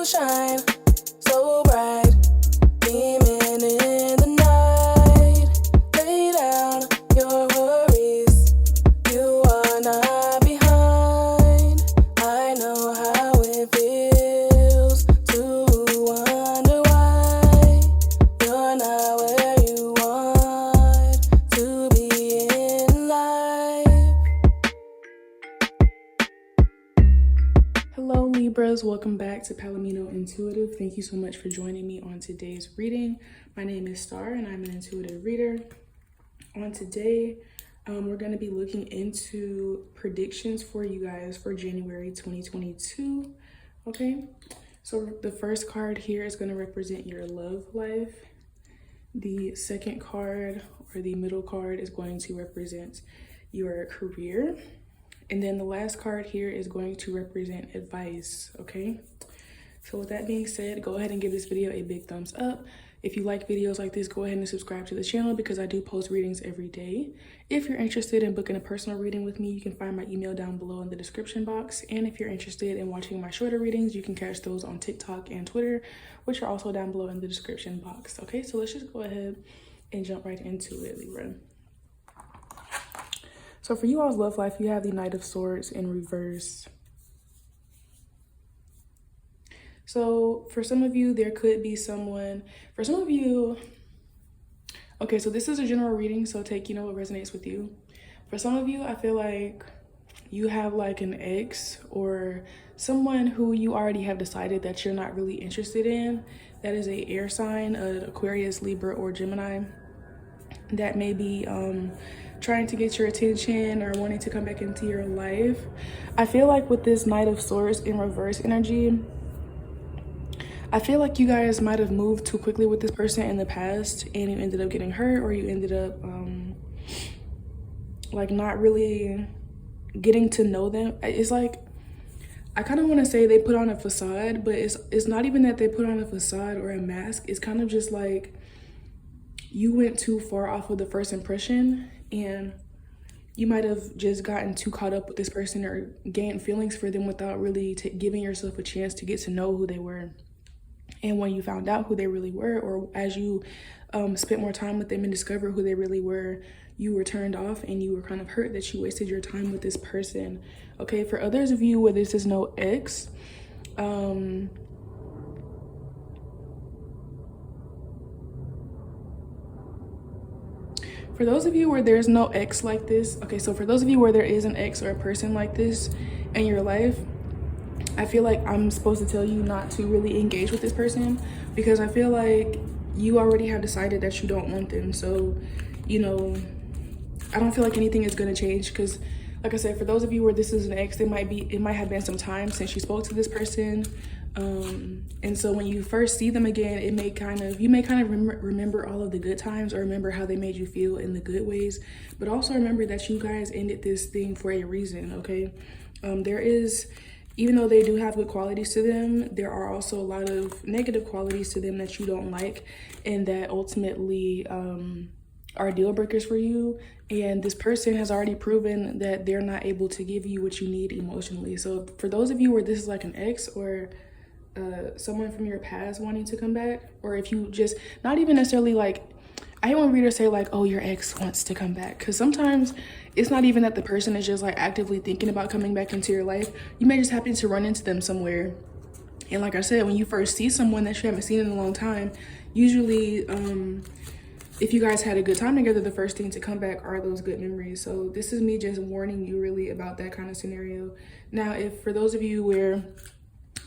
shine so bright, beaming in the night. Lay down your worries, you are not behind. I know how it feels to wonder why you're not where you want to be in life. Hello Libras, welcome back to PalominoIntuitive. Thank you so much for joining me on today's reading. My name is Star and I'm an intuitive reader. On today, we're going to be looking into predictions for you guys for January 2022. Okay, so the first card here is going to represent your love life. The second card, or the middle card, is going to represent your career. And then the last card here is going to represent advice, okay? So with that being said, go ahead and give this video a big thumbs up. If you like videos like this, go ahead and subscribe to the channel because I do post readings every day. If you're interested in booking a personal reading with me, you can find my email down below in the description box. And if you're interested in watching my shorter readings, you can catch those on TikTok and Twitter, which are also down below in the description box. Okay, so let's just go ahead and jump right into it, Libra. So for you all's love life, you have the Knight of Swords in reverse. So for some of you, there could be someone, for some of you, okay, so this is a general reading, so take, what resonates with you. For some of you, I feel like you have like an ex or someone who you already have decided that you're not really interested in. That is a air sign, an Aquarius, Libra, or Gemini. That may be trying to get your attention or wanting to come back into your life. I feel like with this Knight of Swords in reverse energy, I feel like you guys might have moved too quickly with this person in the past and you ended up getting hurt, or you ended up like not really getting to know them. It's like, I kind of want to say they put on a facade, but it's not even that they put on a facade or a mask. It's kind of just like you went too far off of the first impression and you might have just gotten too caught up with this person or gained feelings for them without really giving yourself a chance to get to know who they were. And when you found out who they really were, or as you spent more time with them and discovered who they really were, you were turned off and you were kind of hurt that you wasted your time with this person. Okay, for others of you where this is no ex, for those of you where there's no ex like this, okay, so for those of you where there is an ex or a person like this in your life, I feel like I'm supposed to tell you not to really engage with this person because I feel like you already have decided that you don't want them. So, I don't feel like anything is going to change because, like I said, for those of you where this is an ex, it might have been some time since you spoke to this person. And so when you first see them again, you may kind of remember all of the good times or remember how they made you feel in the good ways, but also remember that you guys ended this thing for a reason. Okay. Even though they do have good qualities to them, there are also a lot of negative qualities to them that you don't like and that ultimately are deal breakers for you. And this person has already proven that they're not able to give you what you need emotionally. So for those of you where this is like an ex or someone from your past wanting to come back, or if you just not even necessarily like, I hate when readers say like, oh, your ex wants to come back, because sometimes it's not even that the person is just like actively thinking about coming back into your life. You may just happen to run into them somewhere. And like I said, when you first see someone that you haven't seen in a long time, usually if you guys had a good time together, the first thing to come back are those good memories. So this is me just warning you really about that kind of scenario. Now, if for those of you where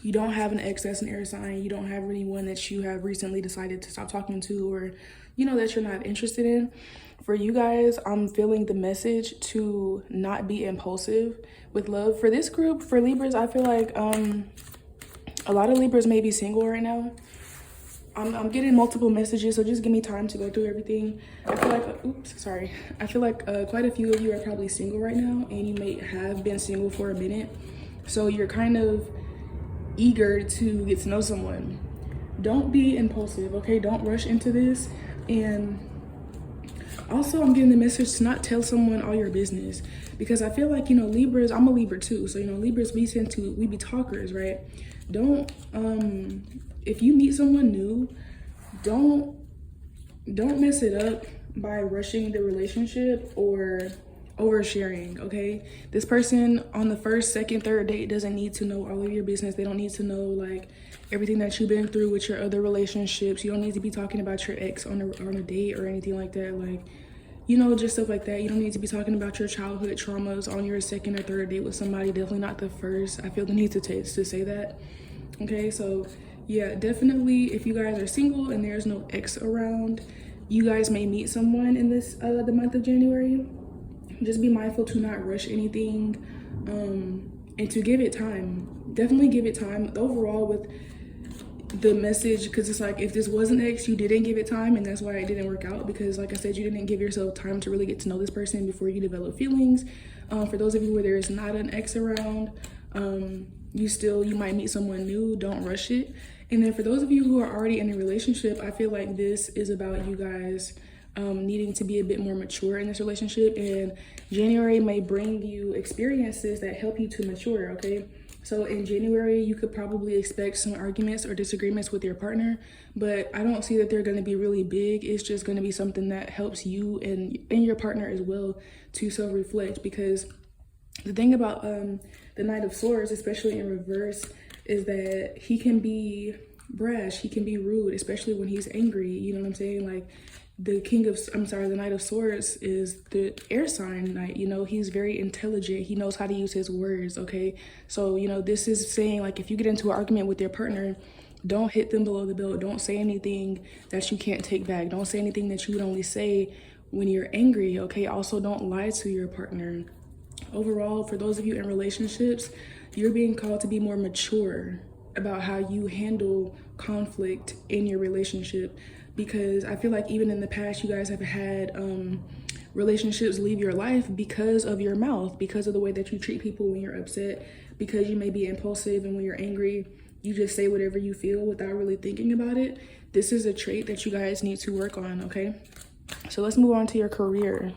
you don't have an ex that's an air sign, you don't have anyone that you have recently decided to stop talking to, or that you're not interested in, for you guys, I'm feeling the message to not be impulsive with love. For this group, for Libras, I feel like a lot of Libras may be single right now. I'm getting multiple messages, so just give me time to go through everything. I feel like, I feel like quite a few of you are probably single right now, and you may have been single for a minute. So you're kind of eager to get to know someone. Don't be impulsive, okay? Don't rush into this. And also, I'm getting the message to not tell someone all your business, because I feel like, Libras, I'm a Libra too. So, Libras, we be talkers, right? don't if you meet someone new, don't mess it up by rushing the relationship or oversharing. Okay, this person on the first, second, third date doesn't need to know all of your business. They don't need to know like everything that you've been through with your other relationships. You don't need to be talking about your ex on a date or anything like that. Like, you know, just stuff like that. You don't need to be talking about your childhood traumas on your second or third date with somebody. Definitely not the first. I feel the need to say that. Okay, so yeah, definitely if you guys are single and there's no ex around, you guys may meet someone in this the month of January. Just be mindful to not rush anything, and to give it time. Definitely give it time. Overall, with the message, because it's like if this wasn't ex, you didn't give it time, and that's why it didn't work out, because like I said, you didn't give yourself time to really get to know this person before you develop feelings. For those of you where there is not an ex around, you might meet someone new. Don't rush it. And then for those of you who are already in a relationship, I feel like this is about you guys needing to be a bit more mature in this relationship, and January may bring you experiences that help you to mature. Okay, so in January you could probably expect some arguments or disagreements with your partner, but I don't see that they're going to be really big. It's just going to be something that helps you and your partner as well to self-reflect, because the thing about the Knight of Swords, especially in reverse, is that he can be brash, he can be rude, especially when he's angry. You know what I'm saying? Like the Knight of Swords is the air sign knight. You know, he's very intelligent. He knows how to use his words. Okay, so you know, this is saying like if you get into an argument with your partner, don't hit them below the belt. Don't say anything that you can't take back. Don't say anything that you would only say when you're angry. Okay, also don't lie to your partner. Overall, for those of you in relationships, you're being called to be more mature about how you handle conflict in your relationship, because I feel like even in the past you guys have had relationships leave your life because of your mouth, because of the way that you treat people when you're upset, because you may be impulsive, and when you're angry you just say whatever you feel without really thinking about it. This is a trait that you guys need to work on. Okay, so let's move on to your career.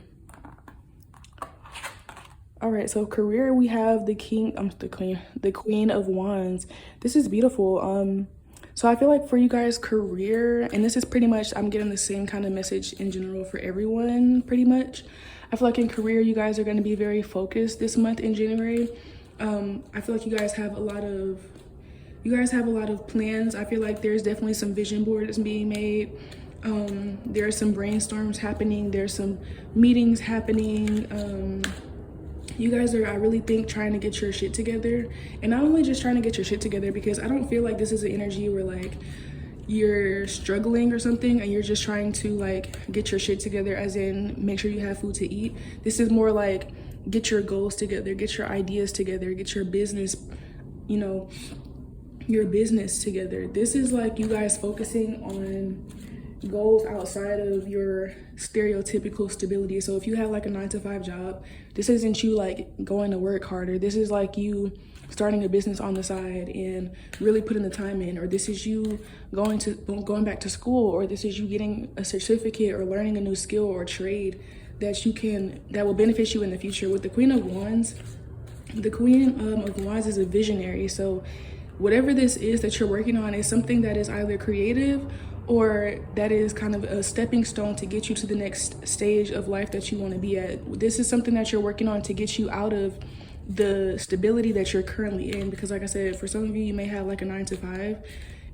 All right, so career, we have the Queen of Wands. This is beautiful. So I feel like for you guys, career, and this is pretty much, I'm getting the same kind of message in general for everyone, pretty much. I feel like in career, you guys are going to be very focused this month in January. I feel like you guys have a lot of plans. I feel like there's definitely some vision boards being made. There are some brainstorms happening. There's some meetings happening. You guys are, I really think, trying to get your shit together. And not only just trying to get your shit together, because I don't feel like this is an energy where like you're struggling or something and you're just trying to like get your shit together, as in make sure you have food to eat. This is more like get your goals together, get your ideas together, get your business, you know, your business together. This is like you guys focusing on goals outside of your stereotypical stability. So if you have like a 9-to-5 job, this isn't you like going to work harder. This is like you starting a business on the side and really putting the time in, or this is you going back to school, or this is you getting a certificate or learning a new skill or trade that will benefit you in the future. With the Queen of Wands, is a visionary. So whatever this is that you're working on is something that is either creative or that is kind of a stepping stone to get you to the next stage of life that you want to be at. This is something that you're working on to get you out of the stability that you're currently in, because like I said, for some of you, you may have like a 9-to-5,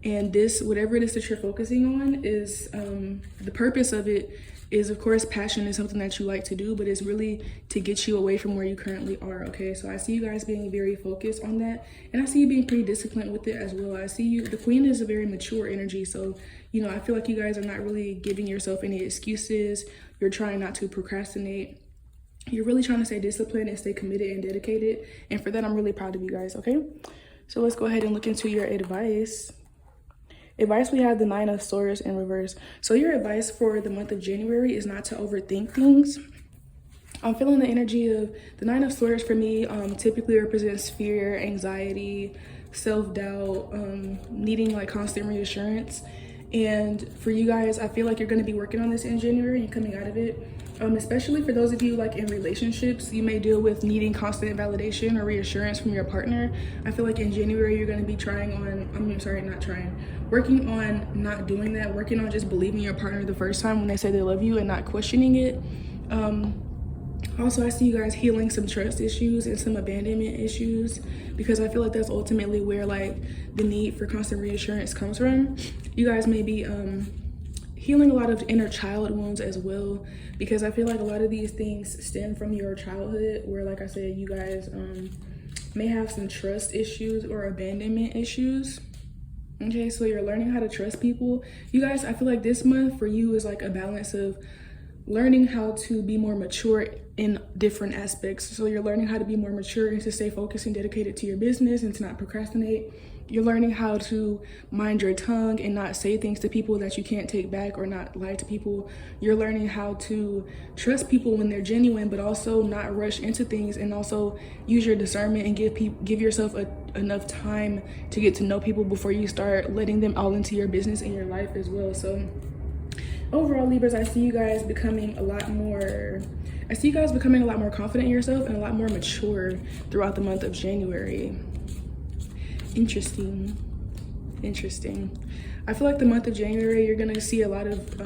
and this, whatever it is that you're focusing on, is the purpose of it is, of course, passion is something that you like to do, but it's really to get you away from where you currently are. Okay, so I see you guys being very focused on that, and I see you being pretty disciplined with it as well. I see you, the Queen is a very mature energy, so you know, I feel like you guys are not really giving yourself any excuses. You're trying not to procrastinate. You're really trying to stay disciplined and stay committed and dedicated, and for that I'm really proud of you guys. Okay, so let's go ahead and look into your advice. We have the 9 of Swords in reverse. So your advice for the month of January is not to overthink things. I'm feeling the energy of the 9 of Swords for me typically represents fear, anxiety, self-doubt, needing like constant reassurance. And for you guys, I feel like you're going to be working on this in January and coming out of it. Especially for those of you like in relationships, you may deal with needing constant validation or reassurance from your partner. I feel like in January you're going to be working on not doing that, working on just believing your partner the first time when they say they love you and not questioning it. Also, I see you guys healing some trust issues and some abandonment issues, because I feel like that's ultimately where like the need for constant reassurance comes from. You guys may be healing a lot of inner child wounds as well, because I feel like a lot of these things stem from your childhood, where like I said, you guys may have some trust issues or abandonment issues. Okay, so you're learning how to trust people. You guys, I feel like this month for you is like a balance of learning how to be more mature in different aspects. So you're learning how to be more mature and to stay focused and dedicated to your business and to not procrastinate. You're learning how to mind your tongue and not say things to people that you can't take back, or not lie to people. You're learning how to trust people when they're genuine, but also not rush into things, and also use your discernment and give yourself enough time to get to know people before you start letting them all into your business and your life as well. So overall, Libras, I see you guys becoming a lot more confident in yourself and a lot more mature throughout the month of January. Interesting. I feel like the month of January, you're gonna see a lot of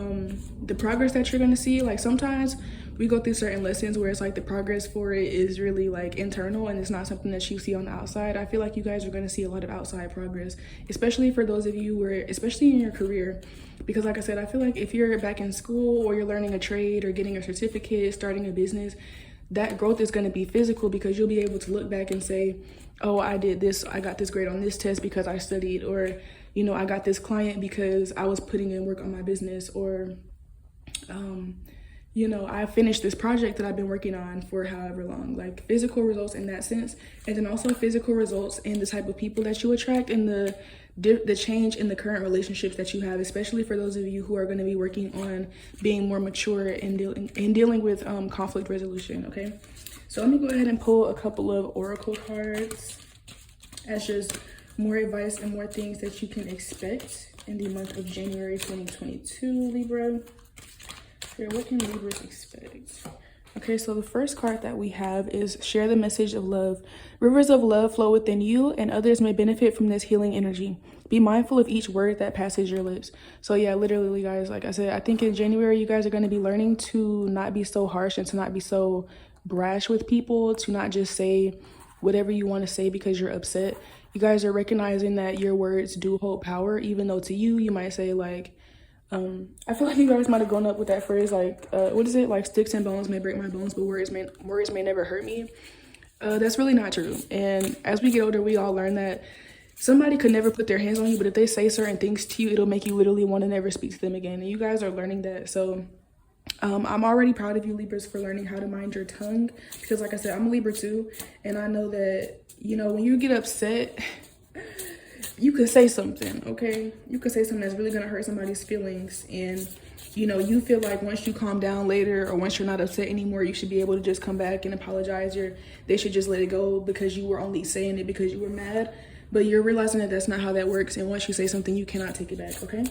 the progress that you're gonna see. Like sometimes we go through certain lessons where it's like the progress for it is really like internal and it's not something that you see on the outside. I feel like you guys are gonna see a lot of outside progress, especially for those of you who are, especially in your career. Because like I said, I feel like if you're back in school or you're learning a trade or getting a certificate, starting a business, that growth is going to be physical, because you'll be able to look back and say, oh, I did this, I got this grade on this test because I studied, or, you know, I got this client because I was putting in work on my business, or, you know, I finished this project that I've been working on for however long. Like physical results in that sense, and then also physical results in the type of people that you attract and the change in the current relationships that you have, especially for those of you who are going to be working on being more mature and dealing with conflict resolution. Okay, so let me go ahead and pull a couple of oracle cards as just more advice and more things that you can expect in the month of January 2022, Libra. Here, what can Libras expect? Okay, so the first card that we have is share the message of love. Rivers of love flow within you, and others may benefit from this healing energy. Be mindful of each word that passes your lips. So yeah, literally, guys, like I said, I think in January, you guys are going to be learning to not be so harsh and to not be so brash with people, to not just say whatever you want to say because you're upset. You guys are recognizing that your words do hold power, even though to you, you might say like, I feel like you guys might have grown up with that phrase, like, what is it? Like, sticks and bones may break my bones, but words may never hurt me. That's really not true. And as we get older, we all learn that somebody could never put their hands on you, but if they say certain things to you, it'll make you literally want to never speak to them again. And you guys are learning that. So I'm already proud of you, Libras, for learning how to mind your tongue, because like I said, I'm a Libra too. And I know that, you know, when you get upset, you could say something, okay? You could say something that's really gonna hurt somebody's feelings, and you know, you feel like once you calm down later, or once you're not upset anymore, you should be able to just come back and apologize. They should just let it go because you were only saying it because you were mad, but you're realizing that that's not how that works, and once you say something, you cannot take it back, okay?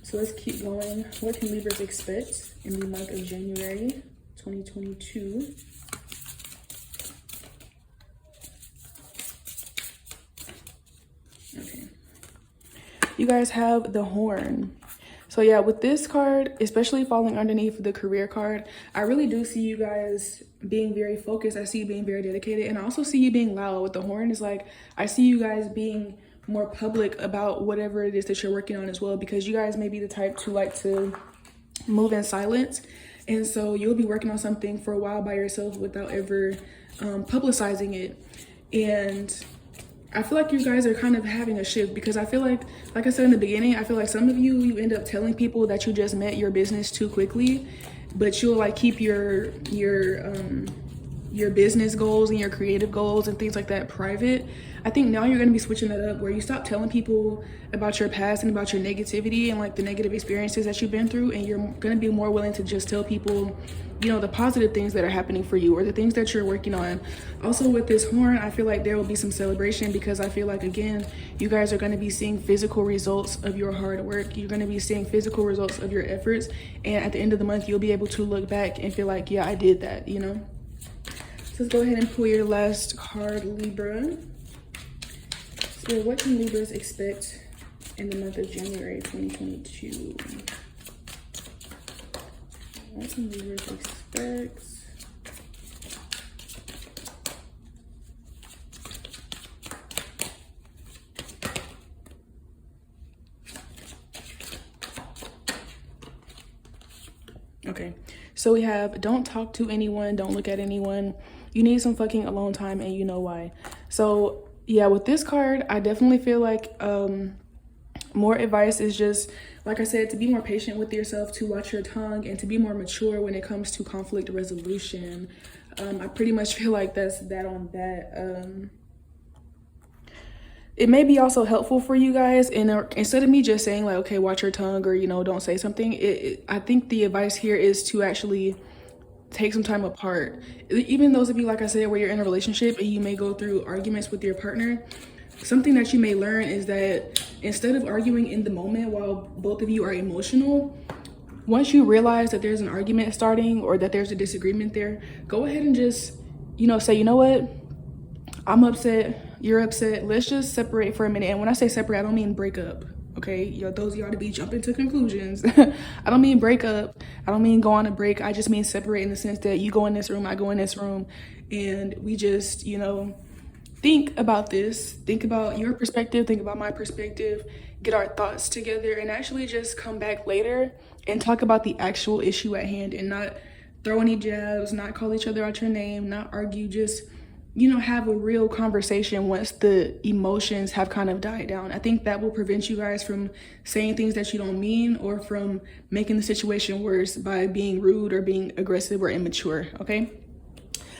So let's keep going. What can Libras expect in the month of January 2022? Okay. You guys have the Horn. So yeah, with this card, especially falling underneath the career card, I really do see you guys being very focused. I see you being very dedicated, and I also see you being loud. With the Horn, is like, I see you guys being more public about whatever it is that you're working on as well, because you guys may be the type to like to move in silence. And so you'll be working on something for a while by yourself without ever publicizing it. And I feel like you guys are kind of having a shift, because I feel like I said in the beginning, I feel like some of you end up telling people that you just met your business too quickly, but you'll like keep your business goals and your creative goals and things like that private. I think now you're going to be switching that up, where you stop telling people about your past and about your negativity and like the negative experiences that you've been through, and you're going to be more willing to just tell people, you know, the positive things that are happening for you or the things that you're working on. Also with this horn, I feel like there will be some celebration, because I feel like, again, you guys are going to be seeing physical results of your hard work. You're going to be seeing physical results of your efforts, and at the end of the month you'll be able to look back and feel like, yeah, I did that, you know. So let's go ahead and pull your last card, Libra. So what can Libras expect in the month of January 2022? What can Libras expect? Okay, so we have don't talk to anyone, don't look at anyone. You need some fucking alone time, and you know why. So yeah, with this card, I definitely feel like more advice is just, like I said, to be more patient with yourself, to watch your tongue, and to be more mature when it comes to conflict resolution. I pretty much feel like that's that on that. It may be also helpful for you guys, and instead of me just saying like, okay, watch your tongue, or, you know, don't say something, I think the advice here is to actually take some time apart. Even those of you, like I said, where you're in a relationship and you may go through arguments with your partner, something that you may learn is that instead of arguing in the moment while both of you are emotional, once you realize that there's an argument starting or that there's a disagreement there, go ahead and just, you know, say, you know what, I'm upset, you're upset, let's just separate for a minute. And when I say separate, I don't mean break up. Okay, yo, those of y'all to be jumping to conclusions. I don't mean break up. I don't mean go on a break. I just mean separate in the sense that you go in this room, I go in this room, and we just, you know, think about this. Think about your perspective. Think about my perspective. Get our thoughts together and actually just come back later and talk about the actual issue at hand, and not throw any jabs, not call each other out your name, not argue. Just, you know, have a real conversation once the emotions have kind of died down. I think that will prevent you guys from saying things that you don't mean, or from making the situation worse by being rude or being aggressive or immature, okay?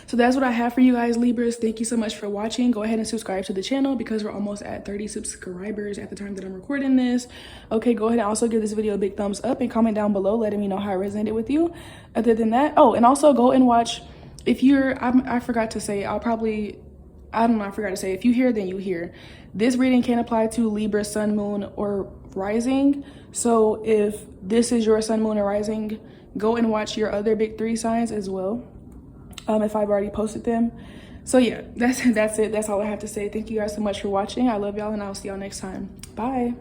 So that's what I have for you guys, Libras. Thank you so much for watching. Go ahead and subscribe to the channel, because we're almost at 30 subscribers at the time that I'm recording this. Okay, go ahead and also give this video a big thumbs up and comment down below letting me know how it resonated with you. Other than that, oh, and also go and watch. If you're, I forgot to say, I forgot to say, if you hear, then you hear. This reading can apply to Libra, sun, moon, or rising. So if this is your sun, moon, or rising, go and watch your other big 3 signs as well, if I've already posted them. So yeah, that's it. That's all I have to say. Thank you guys so much for watching. I love y'all, and I'll see y'all next time. Bye.